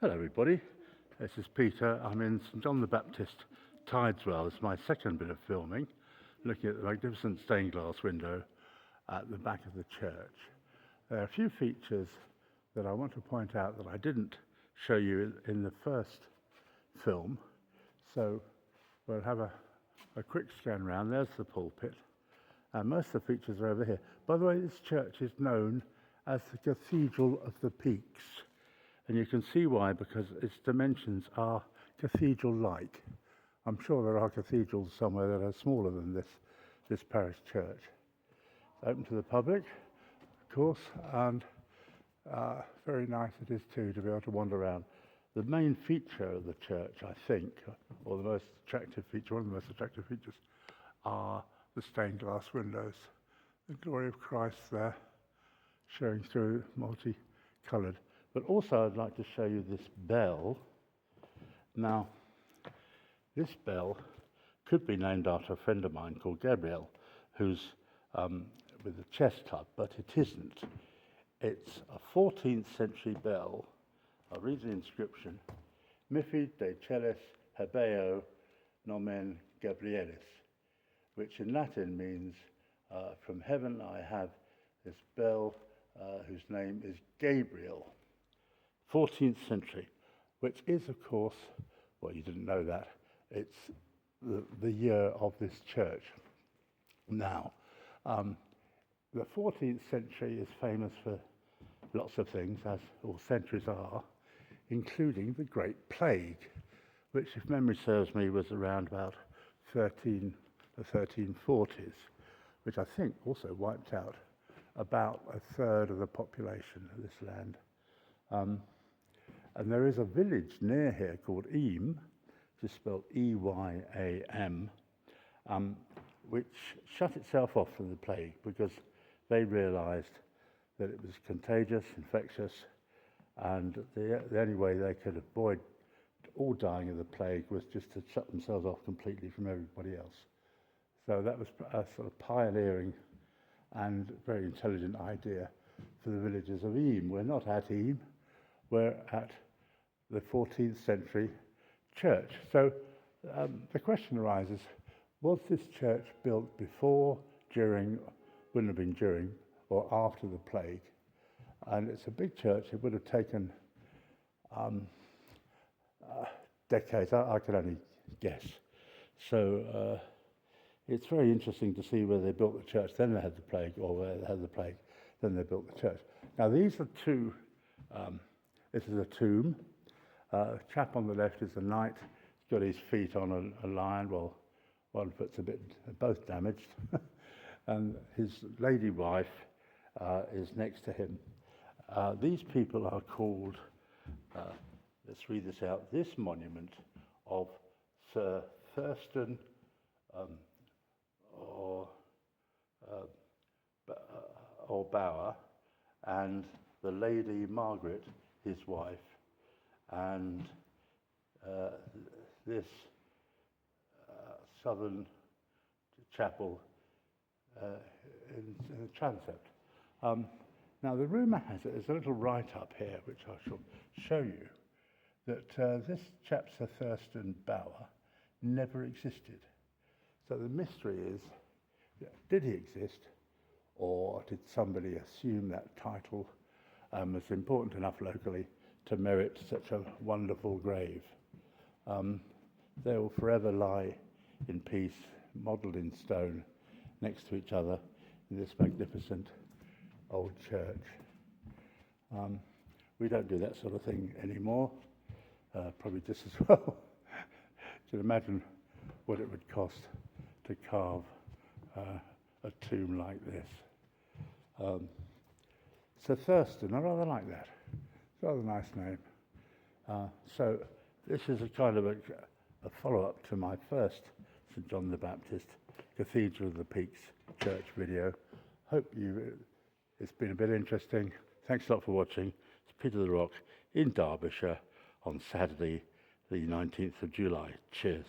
Hello everybody, this is Peter. I'm in St John the Baptist Cathedral. It's my second bit of filming, looking at the magnificent stained glass window at the back of the church. There are a few features that I want to point out that I didn't show you in the first film, so we'll have a quick scan around. There's the pulpit, and most of the features are over here. By the way, this church is known as the Cathedral of the Peaks. And you can see why, because its dimensions are cathedral-like. I'm sure there are cathedrals somewhere that are smaller than this parish church. It's open to the public, of course, and very nice it is too to be able to wander around. The main feature of the church, I think, or the most attractive feature, one of the most attractive features, are the stained glass windows. The glory of Christ there, showing through, multi-coloured. But also I'd like to show you this bell. Now, this bell could be named after a friend of mine called Gabriele, who's with a chest tub, but it isn't. It's a 14th century bell. I'll read the inscription. Mihi de celis hebeo nomen Gabrielis, which in Latin means, from heaven I have this bell whose name is Gabriele. 14th century, which is, of course, well, you didn't know that, it's the year of this church. Now, the 14th century is famous for lots of things, as all centuries are, including the Great Plague, which, if memory serves me, was around about the 1340s, which I think also wiped out about a third of the population of this land. And there is a village near here called Eyam, which is spelled E-Y-A-M, which shut itself off from the plague because they realised that it was contagious, infectious, and the only way they could avoid all dying of the plague was just to shut themselves off completely from everybody else. So that was a sort of pioneering and very intelligent idea for the villagers of Eyam. We're not at Eyam, we're at the 14th century church. So the question arises, was this church built before, during, wouldn't have been during, or after the plague? And it's a big church. It would have taken decades. I can only guess. So it's very interesting to see where they built the church, then they had the plague, or where they had the plague, then they built the church. Now these are two, this is a tomb. The chap on the left is a knight. He's got his feet on a lion. Well, one foot's both damaged. And his lady wife is next to him. These people are called, let's read this out, this monument of Sir Thurston or Bower, and the Lady Margaret, his wife, and this southern chapel in the transept. Now the rumour has it, there's a little write-up here which I shall show you, that this chap Sir Thurston Bower never existed. So the mystery is, did he exist, or did somebody assume that title was important enough locally to merit such a wonderful grave? They will forever lie in peace, modelled in stone, next to each other in this magnificent old church. We don't do that sort of thing anymore, probably just as well. You can imagine what it would cost to carve a tomb like this. Sir Thurston, I rather like that. It's a rather nice name. So this is a kind of a follow-up to my first St John the Baptist Cathedral of the Peaks church video. Hope it's been a bit interesting. Thanks a lot for watching. It's Peter the Rock in Derbyshire on Saturday, the 19th of July. Cheers.